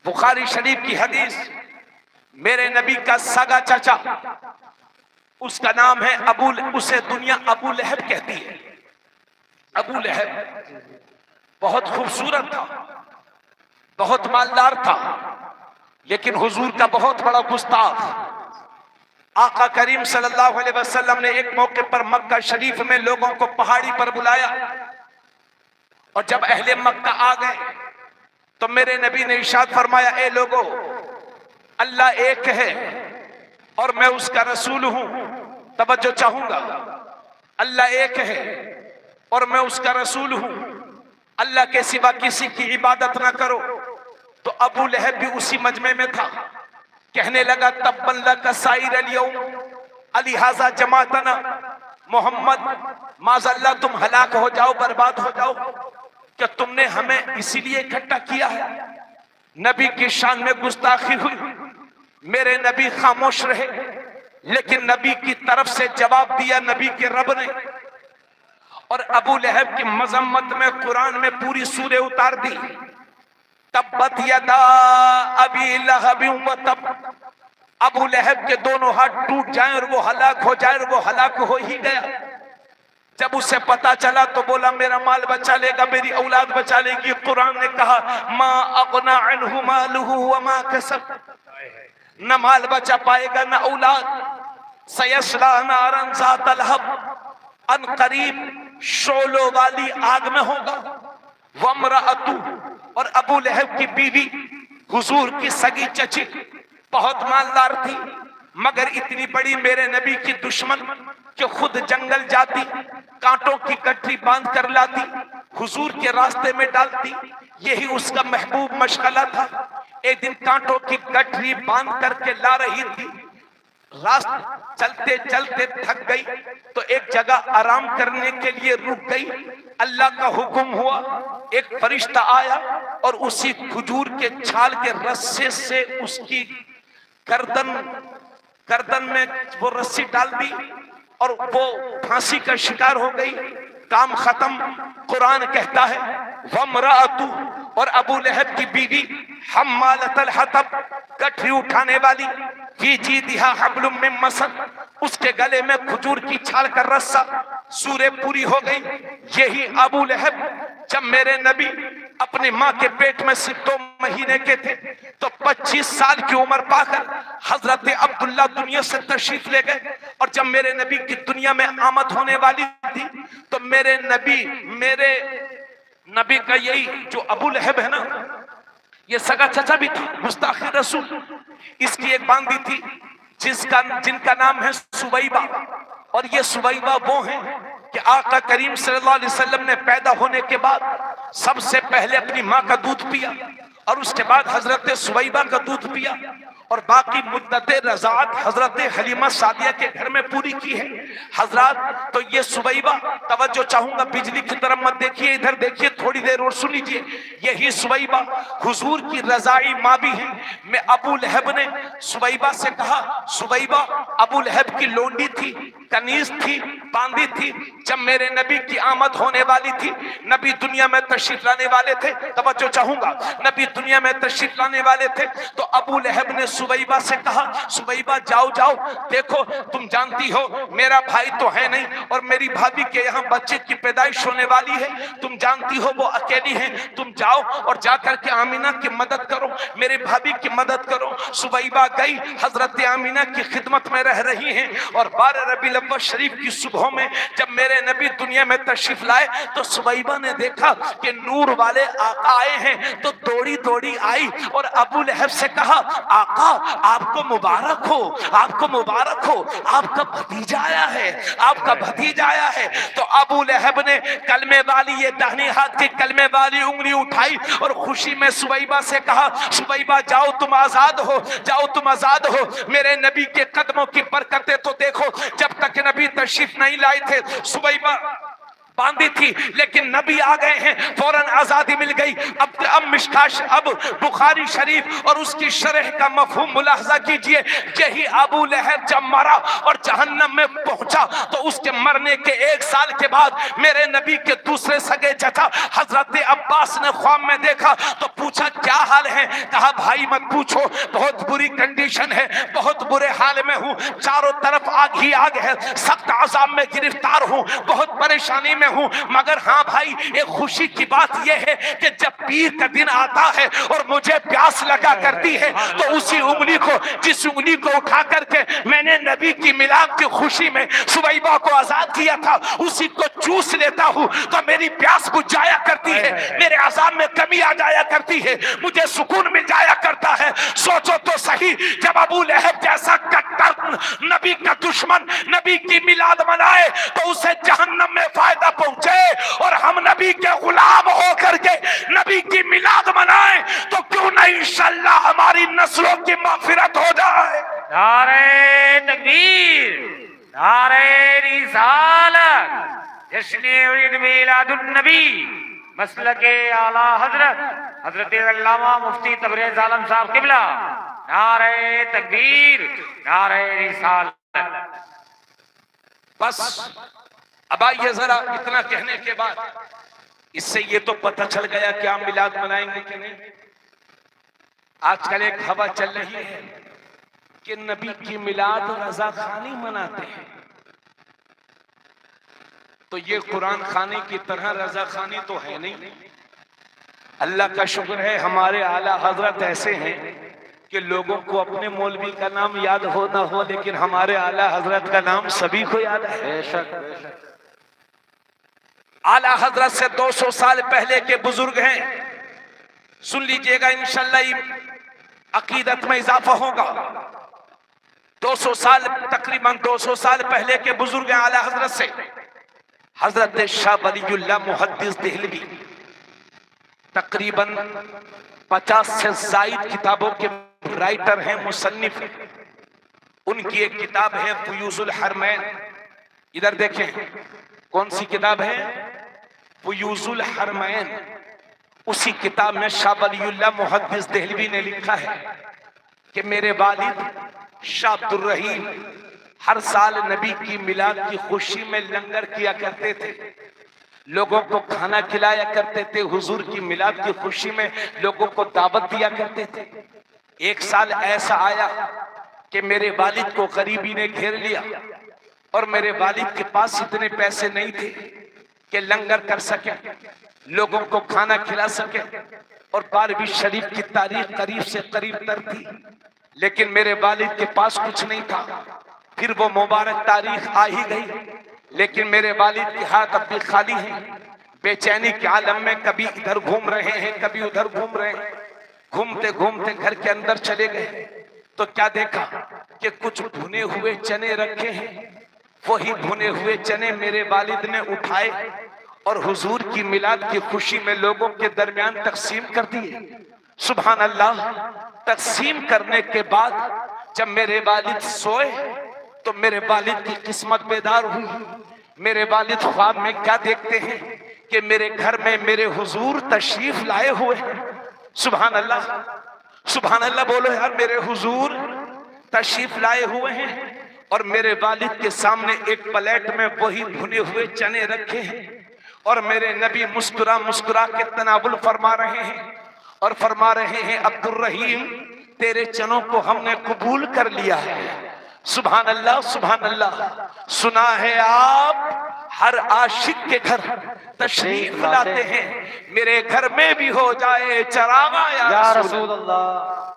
بخاری شریف کی حدیث، میرے نبی کا سگا چچا، اس کا نام ہے اسے دنیا ابو لہب کہتی ہے۔ ابو لہب بہت خوبصورت تھا، بہت مالدار تھا، لیکن حضور کا بہت بڑا گستاخ۔ آقا کریم صلی اللہ علیہ وسلم نے ایک موقع پر مکہ شریف میں لوگوں کو پہاڑی پر بلایا، اور جب اہل مکہ آ گئے تو میرے نبی نے ارشاد فرمایا، اے لوگو، اللہ ایک ہے اور میں اس کا رسول ہوں۔ توجہ چاہوں گا، اللہ ایک ہے اور میں اس کا رسول ہوں، اللہ کے سوا کسی کی عبادت نہ کرو۔ تو ابو لہب بھی اسی مجمع میں تھا، کہنے لگا، تبا لک سائر الیوم الہذا جماعتنا، محمد معاذ اللہ تم ہلاک ہو جاؤ، برباد ہو جاؤ، کہ تم نے ہمیں اسی لیے اکٹھا کیا ہے۔ نبی کی شان میں گستاخی ہوئی، میرے نبی خاموش رہے، لیکن نبی کی طرف سے جواب دیا نبی کے رب نے، اور ابو لہب کی مذمت میں قرآن میں پوری سورہ اتار دی۔ تبت یدا ابی لہب وتب، ابو لہب کے دونوں ہاتھ ٹوٹ جائیں اور وہ ہلاک ہو جائے، اور وہ ہلاک ہو ہی گیا۔ جب اسے پتا چلا تو بولا، میرا مال بچا لے گا، میری اولاد بچا لے گی۔ قرآن نے کہا، ما اغنى عنہ مالہ وما کسب، نہ مال بچا پائے گا نہ اولاد۔ سیصلی نارا ذات لہب، ان قریب شعلوں والی آگ میں ہوگا۔ وامرأتہ، اور ابو لہب کی بیوی حضور کی سگی چچی بہت مالدار تھی، مگر اتنی بڑی میرے نبی کی دشمن کہ خود جنگل جاتی، کانٹوں کی گٹھری باندھ کر لاتی، حضور کے راستے میں ڈالتی، یہی اس کا محبوب مشغلہ تھا۔ ایک دن کانٹوں کی گٹھری باندھ کر کے لا رہی تھی، راستہ چلتے چلتے تھک گئی تو ایک جگہ آرام کرنے کے لیے رک گئی۔ اللہ کا حکم ہوا، ایک فرشتہ آیا اور اسی کھجور کے چھال کے رسے سے اس کی گردن میں وہ رسی ڈال دی، اور وہ پھانسی کا شکار ہو گئی۔ کام ختم۔ قرآن کہتا ہے، وامرأتہ، اور ابو لہب کی بیوی حمالۃ الحطب، گٹھری اٹھانے والی، فی جیدہا حبل من مسد، اس کے گلے میں کھجور کی چھال کا رسہ۔ سورہ پوری ہو گئی۔ یہی ابو لہب جب میرے نبی اپنی ماں کے پیٹ میں صرف 2 مہینے کے تھے تو 25 سال کی عمر پا کر حضرت عبداللہ دنیا سے تشریف لے گئے، اور جب میرے نبی کی دنیا میں آمد ہونے والی تھی تو میرے نبی کا یہی جو ابو لہب ہے نا، یہ سگا چچا بھی تھا، گستاخ رسول۔ اس کی ایک باندی تھی جن کا نام ہے سویبہ، اور یہ سویبہ وہ ہیں کہ آقا کریم صلی اللہ علیہ وسلم نے پیدا ہونے کے بعد سب سے پہلے اپنی ماں کا دودھ پیا، اور اس کے بعد حضرت سویبہ کا دودھ پیا، اور باقی مدت رضاعت حضرت حلیمہ سعدیہ کے گھر میں پوری کی ہے۔ حضرات، تو یہ سویبہ، توجہ چاہوں گا، بجلی کی طرف مت دیکھیے، ادھر دیکھیے تھوڑی دیر اور سن لیجیے۔ یہی سویبہ حضور کی رضاعی ماں بھی ہے۔ میں ابو لہب نے سویبہ سے کہا، سویبہ ابو لہب کی لونڈی تھی، کنیز تھی، باندی تھی۔ جب میرے نبی کی آمد ہونے والی تھی، نبی دنیا میں تشریف لانے والے تھے، توجہ چاہوں گا، نبی دنیا میں تشریف لانے والے تھے، تو ابو لہب نے سویبہ سے کہا، سویبہ جاؤ جاؤ، دیکھو تم جانتی ہو میرا بھائی تو ہے نہیں، اور میری بھابھی کے یہاں بچے کی پیدائش ہونے والی ہے، تم جانتی ہو وہ اکیلی ہیں، تم جاؤ اور جا کر کے آمینہ کی مدد کرو، میرے بھابھی کی مدد کرو۔ سویبہ گئی، حضرت آمینہ کی خدمت میں رہ رہی ہیں، اور 12 ربیع الاول شریف کی صبحوں میں جب میرے نبی دنیا میں تشریف لائے تو سویبہ نے دیکھا کہ نور والے آقا آئے ہیں، تو دوڑی دوڑی آئی اور ابو لہب سے کہا، آقا آپ کو مبارک ہو، آپ کو مبارک ہو، آپ کا بھتیجا آیا ہے، آپ کا بھتیجا آیا ہے۔ تو ابو لہب نے کلمے والی یہ دہنی ہاتھ کی کلمے والی انگلی اٹھائی اور خوشی میں سویبہ سے کہا، سویبہ جاؤ تم آزاد ہو، جاؤ تم آزاد ہو۔ میرے نبی کے قدموں کی برکتیں تو دیکھو، جب تک نبی تشریف نہیں لائے تھے، سویبہ باندھی تھی، لیکن نبی آ گئے ہیں، فوراً آزادی مل گئی۔ اب بخاری شریف اور اس کی شرح کا مفہوم ملاحظہ کیجئے۔ یہی ابو لہب جب مرا اور جہنم میں پہنچا تو اس کے مرنے کے 1 سال کے بعد میرے نبی کے دوسرے سگے چچا حضرت عباس نے خواب میں دیکھا تو پوچھا کیا حال ہے؟ کہا بھائی مت پوچھو، بہت بری کنڈیشن ہے، بہت برے حال میں ہوں، چاروں طرف آگ ہی آگ ہے، سخت عذاب میں گرفتار ہوں، بہت پریشانی میں ہوں، مگر ہاں بھائی ایک خوشی کی بات یہ ہے کہ جب پیر کا دن آتا ہے اور مجھے پیاس لگا کرتی ہے تو اسی انگلی کو، جس انگلی کو اٹھا کر کے میں نے نبی کی میلاد کی خوشی میں سویبہ کو آزاد کیا تھا، اسی کو چوس لیتا ہوں تو میری پیاس بجھ جایا کرتی ہے، میرے عذاب میں کمی آ جایا کرتی ہے، مجھے سکون مل جایا کرتا ہے۔ سوچو تو صحیح، جب ابو لہب جیسا کٹر نبی کا دشمن نبی کی میلاد منائے تو اسے جہنم میں فائدہ پہنچے، اور ہم نبی کے غلام ہو کر کے نبی کی میلاد منائیں تو کیوں نہ انشاءاللہ ہماری نسلوں کی مغفرت ہو جائے۔ نعرہ تکبیر، نعرہ رسالت، جشن عید میلاد النبی، مسلک اعلیٰ حضرت علامہ مفتی تبریز عالم صاحب قبلہ، نعرہ تکبیر، نعرہ رسالت۔ بس اب آئیے ذرا اتنا کہنے کے بعد اس سے یہ تو پتہ چل گیا کہ ہم میلاد منائیں گے کہ نہیں۔ آج کل ایک ہوا چل رہی ہے کہ نبی کی میلاد رضا خانی مناتے ہیں، تو یہ قرآن خانی کی طرح رضا خانی تو ہے نہیں۔ اللہ کا شکر ہے ہمارے اعلیٰ حضرت ایسے ہیں کہ لوگوں کو اپنے مولوی کا نام یاد ہو نہ ہو، لیکن ہمارے اعلیٰ حضرت کا نام سبھی کو یاد ہے۔ بے شک بے شک۔ اعلیٰ حضرت سے 200 سال پہلے کے بزرگ ہیں، سن لیجئے گا انشاءاللہ عقیدت میں اضافہ ہوگا۔ 200 سال، تقریباً 200 سال پہلے کے بزرگ ہیں اعلیٰ حضرت سے۔ حضرت شاہ ولی اللہ محدث دہلوی تقریباً 50 سے زائد کتابوں کے رائٹر ہیں، مصنف ہیں۔ ان کی ایک کتاب ہے فیوض الحرمین، ادھر دیکھیں کون سی کتاب ہے؟ فیوض الحرمین۔ اسی کتاب میں شاہ ولی اللہ محدث دہلوی نے لکھا ہے کہ میرے والد شاہ عبد الرحیم ہر سال نبی کی میلاد کی خوشی میں لنگر کیا کرتے تھے، لوگوں کو کھانا کھلایا کرتے تھے، حضور کی میلاد کی خوشی میں لوگوں کو دعوت دیا کرتے تھے۔ ایک سال ایسا آیا کہ میرے والد کو غریبی نے گھیر لیا، اور میرے والد کے پاس اتنے پیسے نہیں تھے کہ لنگر کر سکے، لوگوں کو کھانا کھلا سکے، اور 12ویں شریف کی تاریخ قریب سے قریب تر تھی، لیکن میرے والد کے پاس کچھ نہیں تھا۔ پھر وہ مبارک تاریخ آ ہی گئی، لیکن میرے والد کے ہاتھ اب بھی خالی ہیں، بے چینی کے عالم میں کبھی ادھر گھوم رہے ہیں، کبھی ادھر گھوم رہے ہیں۔ گھومتے گھومتے گھر کے اندر چلے گئے تو کیا دیکھا کہ کچھ بھنے ہوئے چنے رکھے ہیں۔ وہی بھنے ہوئے چنے میرے والد نے اٹھائے اور حضور کی میلاد کی خوشی میں لوگوں کے درمیان تقسیم کر دیے۔ سبحان اللہ۔ تقسیم کرنے کے بعد جب میرے والد سوئے تو میرے والد کی قسمت بیدار ہوئی۔ میرے والد خواب میں کیا دیکھتے ہیں کہ میرے گھر میں میرے حضور تشریف لائے ہوئے ہیں۔ سبحان اللہ، سبحان اللہ بولو یار، میرے حضور تشریف لائے ہوئے ہیں، اور میرے والد کے سامنے ایک پلیٹ میں وہی بھنے ہوئے چنے رکھے ہیں، اور میرے نبی مسکرا مسکرا کے تناول فرما رہے ہیں، اور فرما رہے ہیں عبد الرحیم تیرے چنوں کو ہم نے قبول کر لیا ہے۔ سبحان اللہ، سبحان اللہ۔ سنا ہے آپ ہر عاشق کے گھر تشریف لاتے ہیں، میرے گھر میں بھی ہو جائے چراغاں یا رسول اللہ۔